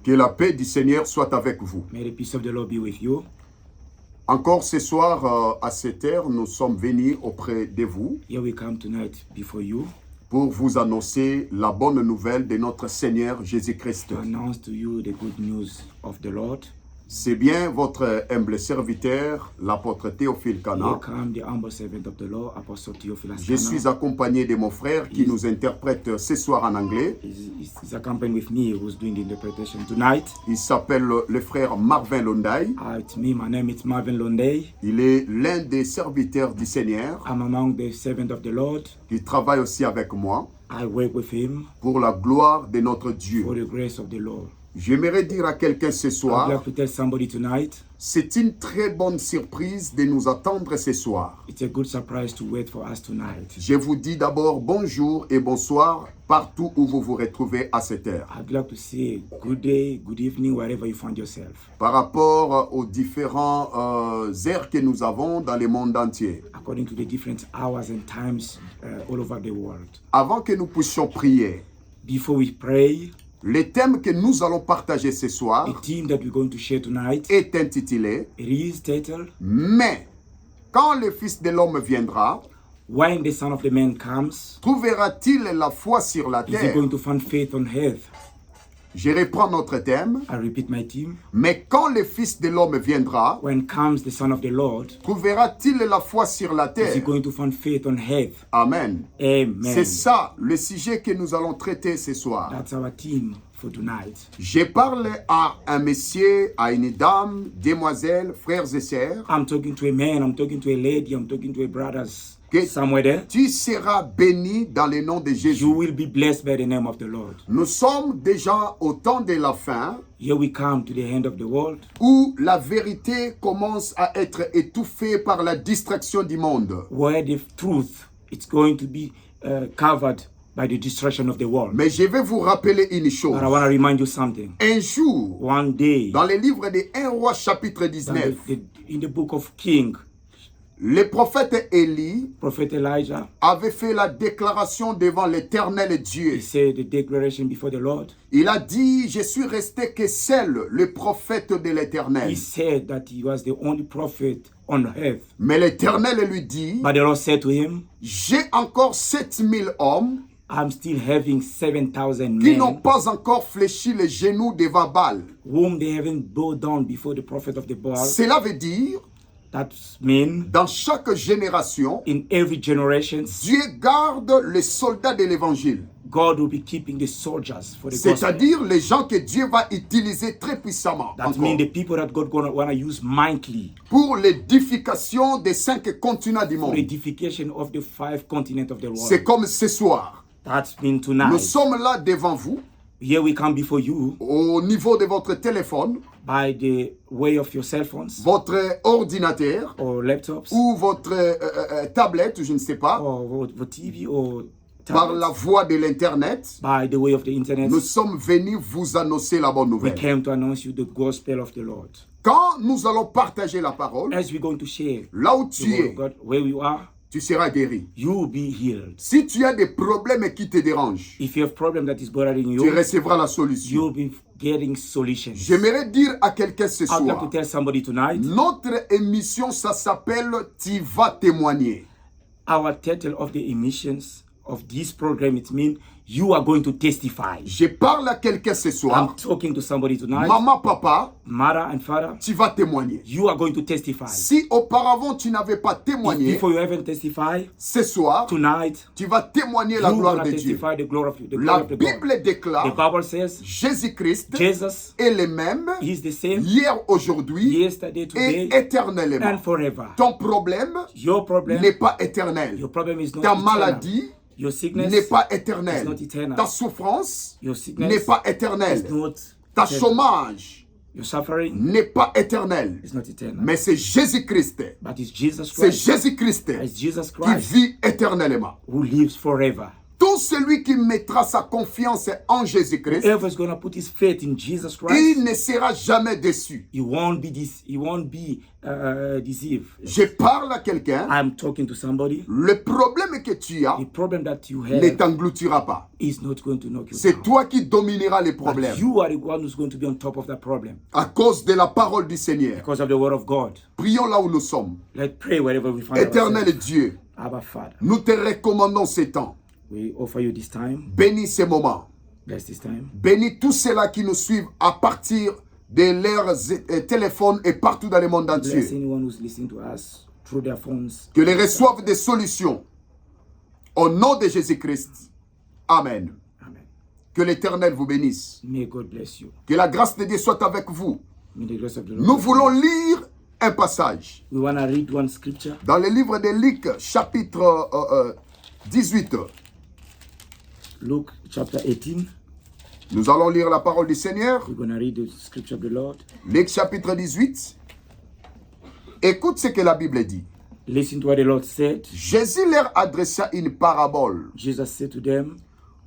Que la paix du Seigneur soit avec vous. May the peace of the Lord be with you. Encore ce soir, à cette heure, nous sommes venus auprès de vous Here we come tonight before you pour vous annoncer la bonne nouvelle de notre Seigneur Jésus-Christ. to announce to you the good news of the Lord. C'est bien votre humble serviteur, l'apôtre Théophile Here Kana. come the humble servant of the Lord, Apostle Theophilus Je suis Kana. accompagné de mon frère qui nous interprète ce soir en anglais. He's accompanied with me, who's doing the interpretation tonight. Il s'appelle le frère Marvin Londai. It's me, my name is Marvin Londey. Il est l'un des serviteurs du Seigneur I'm among the servants of the Lord. qui travaille aussi avec moi I work with him pour la gloire de notre Dieu. for the grace of the Lord. J'aimerais dire à quelqu'un ce I'd soir, like to tell somebody tonight, c'est une très bonne surprise de nous attendre ce soir. it's a good surprise to wait for us tonight. Je vous dis d'abord bonjour et bonsoir partout où vous vous retrouvez à cette heure. I'd like to say good day, good evening, wherever you find yourself. Par rapport aux différents heures que nous avons dans le monde entier. According to the different hours and times all over the world. Avant que nous puissions prier, Before we pray, le thème que nous allons partager ce the soir theme that we're going to share tonight, est intitulé it is titled, « Mais quand le Fils de l'homme viendra, When the Son of the Man comes, trouvera-t-il la foi sur la is he terre ?» going to find faith on earth? Je reprends notre thème. I repeat my theme. Mais quand le Fils de l'homme viendra, When comes the Son of the Lord, trouvera-t-il la foi sur la is he terre? going to find faith on earth? Amen. Amen. C'est ça le sujet que nous allons traiter ce soir. That's our theme for tonight. Je parle à un monsieur, à une dame, demoiselles, frères et sœurs. I'm talking to a man, I'm talking to a lady, I'm talking to a brothers. Que Somewhere there. tu seras béni dans le nom de Jésus. You will be blessed by the name of the Lord. Nous sommes déjà au temps de la fin Here we come to the end of the world, où la vérité commence à être étouffée par la distraction du monde. where the truth is going to be covered by the destruction of the world. Mais je vais vous rappeler une chose. But I want to remind you something. Un jour, One day, dans le livre de 1 roi chapitre 19, in the book of King, le prophète Élie Prophet Elijah, avait fait la déclaration devant l'Éternel Dieu. he said the declaration before the Lord. Il a dit, je suis resté que seul le prophète de l'Éternel. He said that he was the only prophet on earth. Mais l'Éternel lui dit, But the Lord said to him, j'ai encore 7000 hommes I'm still having 7,000 qui n'ont men pas encore fléchi les genoux devant Baal. whom they haven't bowed down before the prophet of the Baal. Cela veut dire, That means dans chaque génération, in every generation, Dieu garde les soldats de l'Évangile. God will be keeping the soldiers for the gospel. C'est-à-dire les gens que Dieu va utiliser très puissamment That encore, means the people that God gonna wanna use mightily pour l'édification des 5 continents du for the monde. edification of the 5 continents of the world. C'est comme ce soir. That means Nous tonight, sommes là devant vous, here we come before you au niveau de votre téléphone, by the way of your cell phones votre ordinateur or laptops ou votre tablette, je ne sais pas, or TV or par tablets, la voie de l'Internet. by the way of the internet. Nous sommes venus vous annoncer la bonne We nouvelle. came to announce you the gospel of the Lord. Quand nous allons partager la parole, As we're going to share là où the tu word of es, God, where you are, tu seras guéri. you will be healed. Si tu as des problèmes qui te dérangent, If you have problem that is bothering tu you, recevras la you solution. will be getting solutions. J'aimerais dire à quelqu'un ce I'd like to soir, tell somebody tonight, notre émission, ça s'appelle « Tu vas témoigner ». our title of the emissions of this program, it means you are going to testify. Je parle à quelqu'un ce I'm soir, talking to somebody tonight, maman, papa, mother and father, tu vas témoigner. you are going to testify. Si auparavant tu n'avais pas If témoigné, before you haven't testified, ce soir, tonight, tu vas témoigner la you gloire are de going to Dieu. testify the glory of the La glory of the God. Bible The déclare, Bible says Jésus-Christ Jesus est le même is the same hier, aujourd'hui yesterday, et today, éternellement. and forever. Ton problème Your problem, n'est pas éternel. your problem is not Ta eternal. maladie Your sickness n'est pas is éternelle. not eternal. Ta souffrance Your sickness n'est pas is éternelle. not Ta eternal. chômage Your suffering n'est pas éternel. is not eternal. Mais c'est Jésus-Christ. But it's Jesus C'est Christ. Jésus-Christ It's Jesus qui Christ vit éternellement. who lives forever. Tout tout celui qui mettra sa confiance en Jésus-Christ, Whoever's going to put his faith in Jesus Christ, il ne sera jamais déçu. he won't be deceived. Je parle à quelqu'un. I'm talking to somebody. Le problème que tu as The problem that you ne have t'engloutira pas. is not going to knock you C'est down. toi qui domineras les But problèmes you are the one who's going to be on top of that problem à cause de la parole du Seigneur. because of the word of God. Prions là où nous sommes. Let's pray wherever we find Éternel ourselves. Dieu, Abba Father, nous te recommandons ces temps. we offer you this time. Bénis ces moments. Bless this time. Bénis tous ceux-là qui nous suivent à partir de leurs téléphones et partout dans le monde Bless entier. anyone who's listening to us through their phones. Que les reçoivent des solutions. Au nom de Jésus-Christ. Amen. Amen. Que l'Éternel vous bénisse. May God bless you. Que la grâce de Dieu soit avec vous. May the grace of the Nous Lord. voulons lire un passage We want to read one scripture. dans le livre de Luc, chapitre 18. Luke chapter 18. Nous allons lire la parole du Seigneur. We're going to read the scripture of the Lord. Luc, chapitre 18. Écoute ce que la Bible dit. Listen to what the Lord said. Jésus leur adressa une parabole Jesus said to them,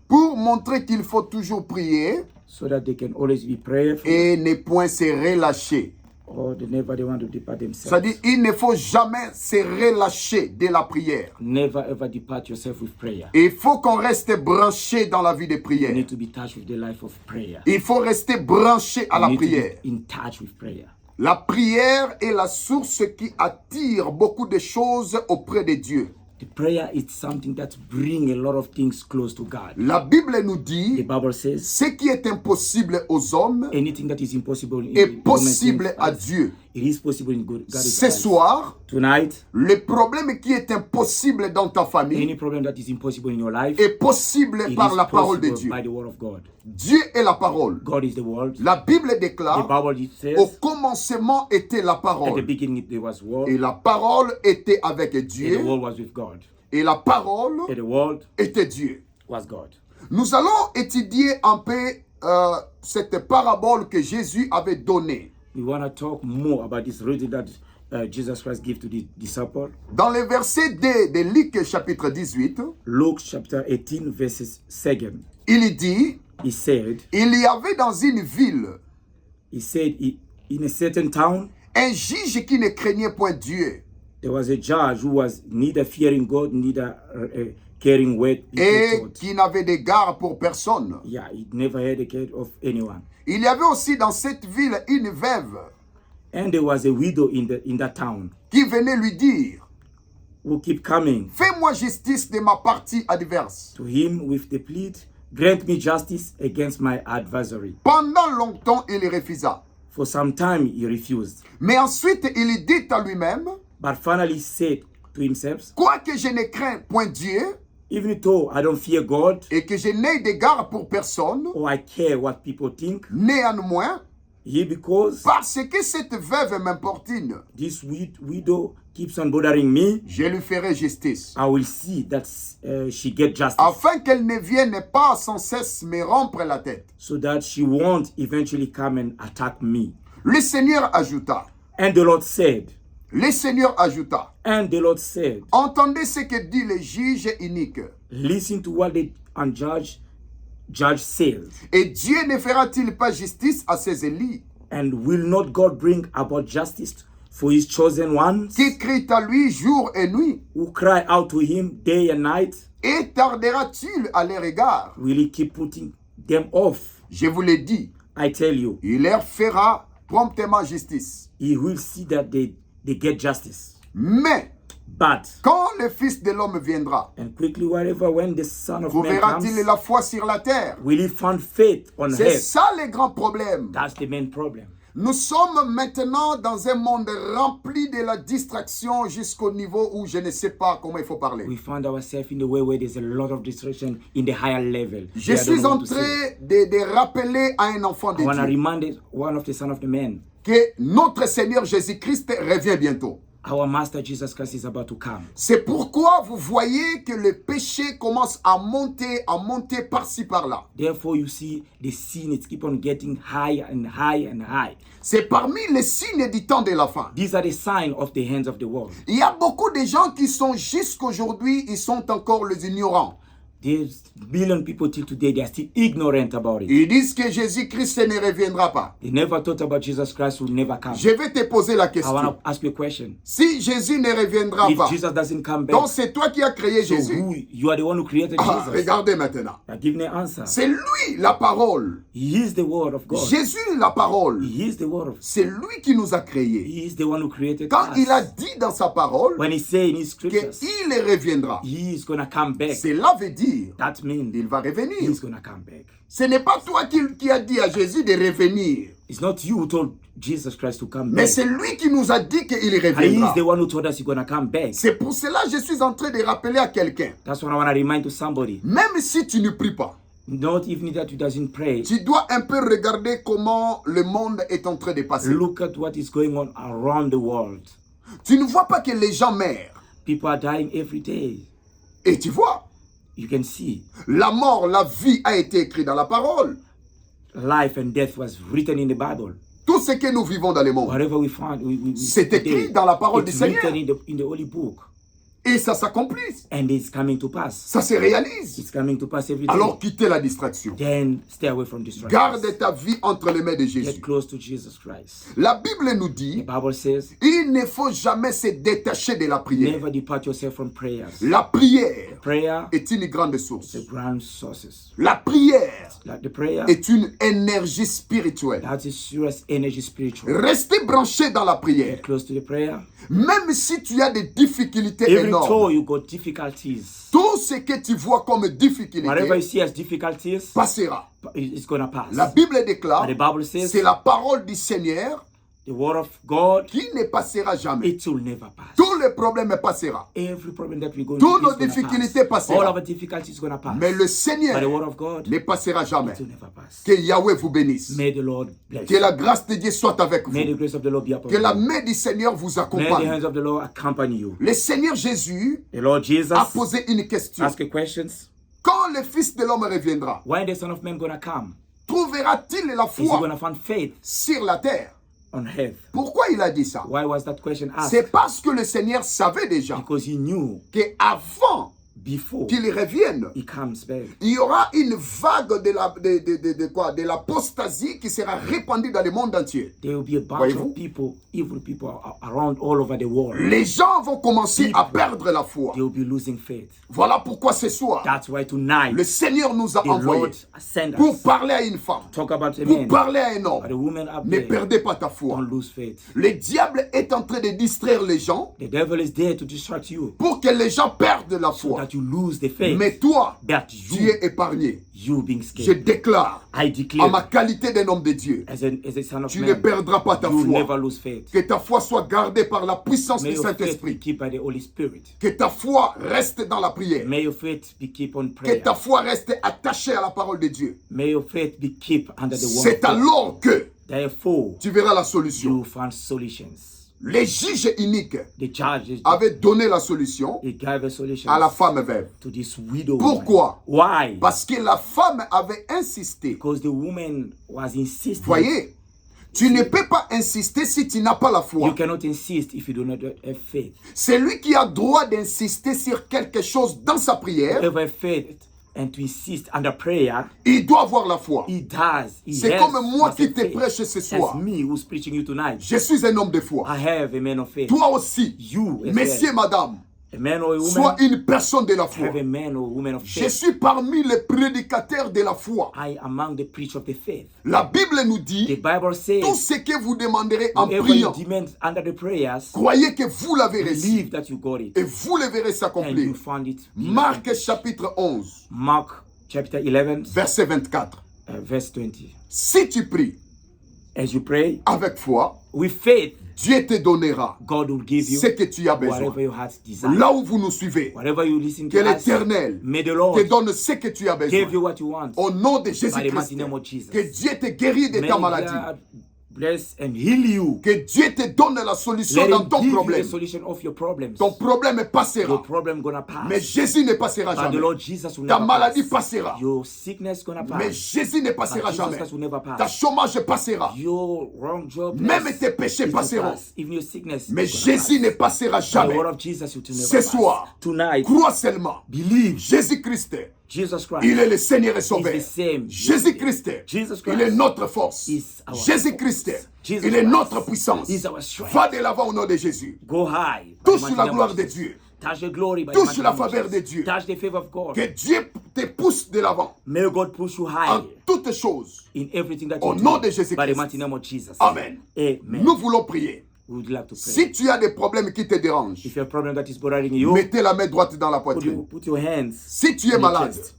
pour montrer qu'il faut toujours prier so that they can always be prayerful, et ne point se relâcher. or they want to depart themselves. C'est-à-dire, il ne faut jamais se relâcher de la prière. Never ever depart yourself with prayer. Il faut qu'on reste branché dans la vie de You prière. need to be touched with the life of prayer. Il faut rester branché à You la need to prière. be in touch with prayer. La prière est la source qui attire beaucoup de choses auprès de Dieu. The prayer is something that brings a lot of things close to God. La Bible nous The dit, Bible says ce qui est impossible aux hommes anything that is impossible in est human possible things, à Dieu. it is possible in God's Ce eyes. soir, Tonight, le problème qui est impossible dans ta famille any problem that is impossible in your life, est possible it par is la parole de possible Dieu. by the word of God. Dieu est la parole. God is the word. La Bible The déclare, Bible it says, au commencement était la at the parole. beginning there was word, Et la parole était avec and the Dieu. word was with God, Et la parole and the word était Dieu. was God. Nous allons étudier un peu cette parabole que Jésus avait donnée. We want to talk more about this reading that Jesus Christ gave to the disciple. Dans le verset 2 de Luc chapitre 18, Luke chapter 18 verses 2. il dit, He said, il y avait dans une ville in a certain town, un juge qui ne craignait point Dieu there was a judge who was neither fearing God, neither caring what people et thought. qui n'avait d'égard pour personne. Yeah, he never had a care of anyone. Il y avait aussi dans cette ville une veuve And there was a widow in that town qui venait lui dire, who kept coming fais-moi justice de ma partie adverse. to him with the plea, grant me justice against my adversary. Pendant longtemps, il refusa. For some time he refused, Mais ensuite, il dit à lui-même, but finally said to himself, quoique je ne crains point Dieu even though I don't fear God et que je n'ai d'égard pour personne, or I care what people think, néanmoins, because parce que cette veuve m'importune, this widow keeps on bothering me, je lui ferai justice, I will see that she get justice, afin qu'elle ne vienne pas sans cesse me rompre la tête. so that she won't eventually come and attack me. Le Seigneur ajouta, And the Lord said, entendez ce que dit le juge inique. listen to what the unjudged judge says. Et Dieu ne fera-t-il pas justice à ses élus, And will not God bring about justice for his chosen ones, qui crient à lui jour et nuit? who cry out to him day and night? Et tardera-t-il à leur égard? Will he keep putting them off? Je vous l'ai dit, I tell you, il leur fera promptement justice. he will see that they get justice. Mais But, quand le Fils de l'homme viendra, and quickly wherever when the Son of Man trouvera-t-il comes, la foi sur la terre? will he find faith on C'est earth? ça le grand problème. That's the main problem. Nous sommes maintenant dans un monde rempli de la distraction jusqu'au niveau où je ne sais pas comment il faut parler. We find ourselves in the way where there's a lot of distraction in the higher level. Je I don't suis know en what to say. train de rappeler à un enfant de I want to Dieu remind one of the Son of the Man, que notre Seigneur Jésus-Christ revient bientôt. our Master Jesus Christ is about to come. C'est pourquoi vous voyez que le péché commence à monter par-ci par-là. Therefore, you see the sin, it keep on getting higher and higher and high. C'est parmi les signes du temps de la fin. These are the signs of the hands of the world. Il y a beaucoup de gens qui sont jusqu'aujourd'hui, ils sont encore les ignorants. There's billion people till today, they are still ignorant about it. Ils disent que Jésus-Christ ne reviendra pas. They never thought about Jesus Christ will never come. Je vais te poser la I want question. to ask you a question. Si Jésus ne reviendra If pas, Jesus doesn't come back, donc c'est toi qui as créé so Jésus. who, you are the one who created Ah, Jesus. regardez maintenant. Now give me an answer. C'est lui la parole. He is the word of God. Jésus la parole. He is the word of C'est lui qui nous a créés. He is the one who created Quand us. il a dit dans sa parole When he say in his scriptures, qu'il reviendra, he is gonna come back. cela veut dire That means qu'il va revenir. he's gonna come back. Ce n'est pas toi qui as dit à Jésus de revenir, It's not you who told Jesus Christ to come mais back. c'est lui qui nous a dit qu'il And he is reviendra. the one who told us he's gonna come back. C'est pour cela que je suis en train de rappeler à quelqu'un, That's what I want to remind to somebody. même si tu ne pries pas, Not even that you doesn't pray. tu dois un peu regarder comment le monde est en train de passer. Look at what is going on around the world. Tu ne vois pas que les gens meurent. People are dying every day. Et tu vois, You can see la mort, la vie a été écrite dans la parole. life and death was written in the Bible. Tout ce que nous vivons dans le monde, Whatever we find, c'est écrit dans la parole du it's Seigneur. written in the Holy Book. Et ça s'accomplit. And it's coming to pass. Ça se réalise. It's coming to pass every day. Alors quittez la distraction. Then stay away from distractions. Garde ta vie entre les mains de Get Jésus. close to Jesus Christ. La Bible nous The dit, Bible says, il ne faut jamais se détacher de la prière. never depart yourself from prayers. La prière Prayer est une grande source. is the grand sources. La prière Like the prayer, est une énergie spirituelle. that's a serious energy spiritual. Restez branché dans la prière. Get close to the prayer. Même si tu as des difficultés Every énormes, time you got difficulties, tout ce que tu vois comme whatever you difficulté see as difficulties, passera. it's gonna pass. La Bible déclare, And the Bible says, c'est la parole du Seigneur the word of God, qui ne passera jamais. it will never pass. Tous les problèmes passera. Every problem that we go Toutes through nos is gonna difficultés pass. All passera. our difficulties is gonna pass. Mais le But the Seigneur word of God, ne passera jamais. it will never pass. Que Yahweh vous bénisse. May the Lord bless Que you. la grâce de Dieu soit avec May the vous. grace of the Lord be upon Que la you. main du Seigneur vous May the accompagne. hands of the Lord accompany you. Le Seigneur Jésus The Lord Jesus a posé une question. ask a questions. Quand le Fils de l'homme reviendra, When the Son of Man gonna come? trouvera-t-il la Is he foi gonna find faith sur la terre? on earth? Pourquoi il a dit ça? Why was that question asked? C'est parce que le Seigneur savait déjà Because he knew qu'avant before qu'il revienne, he comes back, il y aura une vague de l'apostasie qui sera répandue dans le monde entier. there will be a bunch Voyez-vous? of people, evil people around all over the world. Les gens vont commencer à perdre la foi. They will be losing faith. Voilà pourquoi ce soir, That's why tonight le Seigneur nous a the envoyés Lord sent pour us. parler à une femme, Talk about a pour man, parler à un but homme. the woman up Ne there. perdez pas ta foi. Don't lose faith. Le diable est en train de distraire les gens The devil is there to distract you pour que les gens perdent la so foi. that you lose the faith. Mais toi, But tu you, es épargné. you being Je scared. déclare I à ma declare, qualité d'un homme de Dieu, as a son of tu ne man, perdras pas ta you never foi. lose faith. Que ta foi soit gardée par la puissance May du your faith be Saint-Esprit. kept by the Holy Spirit. Que ta foi reste dans la prière. May your faith be kept on Que prayer. ta foi reste attachée à la parole de Dieu. May your faith be kept under the word C'est of God. alors que Therefore, tu verras la solution. you find solutions. Les juges uniques The judges, avaient donné la solution they gave a solution à la femme veuve. to this widow Pourquoi? woman. Why? Parce que la femme avait insisté. Because the woman was insisting. Voyez, tu ne peux pas insister si tu n'as pas la You foi. cannot insist if you do not have faith. C'est lui qui a droit d'insister sur quelque chose dans sa prière. Whoever have faith and to insist under prayer, Il doit avoir la foi. he does. He C'est has comme moi must qui have te faith. prêche ce soir. That's me who's preaching you tonight. Je suis un homme de foi. I have a man of faith. Toi aussi, You as messieurs, well. madame, A man or a woman, sois une personne de la foi. have a man or woman of Je faith. suis parmi les prédicateurs de la foi. I among the preach of the faith. La Bible nous The dit, Bible says, tout ce que vous demanderez en whatever you priant, demand under the prayers, croyez que vous l'avez reçu believe that you got it et vous le verrez and you s'accomplir. found it. Marc chapitre 11, Mark chapter 11, verset 24. verse 20. Si tu pries As you pray avec foi, with faith, Dieu te donnera God will give you ce que tu as besoin. whatever your heart desires. Là où vous nous suivez, Whatever you listen que to us, l'Éternel may the te Lord donne ce que tu as give besoin. you what you want. Au nom de By the mighty Jésus-Christ, name of Jesus. que Dieu te guérit de May ta maladie. God bless and heal you. Que Dieu te donne la solution Let dans him ton give you the problème. solution of your problems. Ton problème Your passera, problem gonna pass. mais Jésus ne passera But the jamais. Lord Jesus will Ta never maladie pass. passera, Your sickness gonna mais pass. Jésus ne But passera Jesus jamais. Christ will never Ta pass. chômage passera, Your wrong job, même yes, tes péchés it will passeront, pass. Even your sickness, mais is gonna Jésus pass. ne passera The jamais. word of Jesus will never Ce pass. soir, Tonight, crois seulement. believe Jésus-Christ Jesus Christ. Il est le Seigneur et He's Sauveur. the same. Jésus-Christ, Jesus il est Christ notre force. is our Jésus-Christ, force. Jesus il est Christ notre puissance. is our strength. Va de l'avant au nom de Jésus. Go high. by the Touche mighty la name gloire of de Jesus. Dieu. Touch the glory by the Touche mighty la name of faveur de Jesus. Dieu. Touch the favor of God. Que Dieu te pousse de l'avant May God push you en high toutes choses. in everything that Au you nom do. de Jésus-Christ. By the mighty name of Jesus. Amen. Amen. Nous voulons prier. We would like to pray. Si tu as des problèmes qui te dérangent, If you have a problem that is bothering you, mettez la main droite dans la poitrine. put your hands. Si tu es in your malade, chest.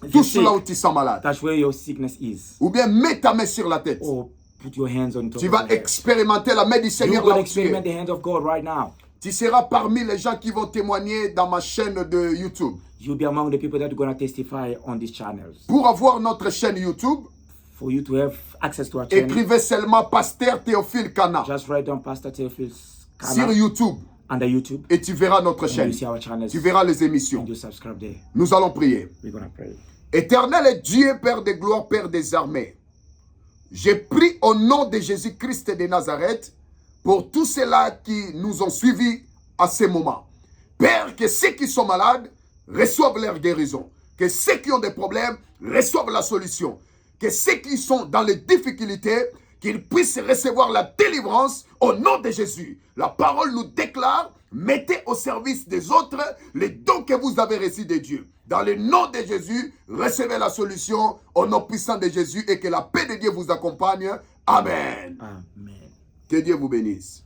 If you're touche là où sick, tu sens malade. that's where your sickness is. Ou bien mets ta main sur la tête. Or put your hands on top Tu of vas your head. expérimenter la main du You're Seigneur going là to où tu experiment es. the hand of God right now. Tu seras parmi les gens qui vont témoigner dans ma chaîne de YouTube. You'll be among the people that are going to testify on these channels. Pour avoir notre chaîne YouTube, For you to have access to our channel, écrivez seulement Pasteur Théophile Kana just write down Pastor Theophil's sur channel YouTube under YouTube. et tu verras notre And chaîne. you see our channels. Tu verras les émissions. And you subscribe there. Nous allons prier. We're going to pray. Éternel et Dieu, Père de gloire, Père des armées, j'ai pris au nom de Jésus-Christ de Nazareth pour tous ceux-là qui nous ont suivis à ce moment. Père, que ceux qui sont malades reçoivent leur guérison. Que ceux qui ont des problèmes reçoivent la solution. Que ceux qui sont dans les difficultés, qu'ils puissent recevoir la délivrance au nom de Jésus. La parole nous déclare, mettez au service des autres les dons que vous avez reçus de Dieu. Dans le nom de Jésus, recevez la solution au nom puissant de Jésus et que la paix de Dieu vous accompagne. Amen. Amen. Que Dieu vous bénisse.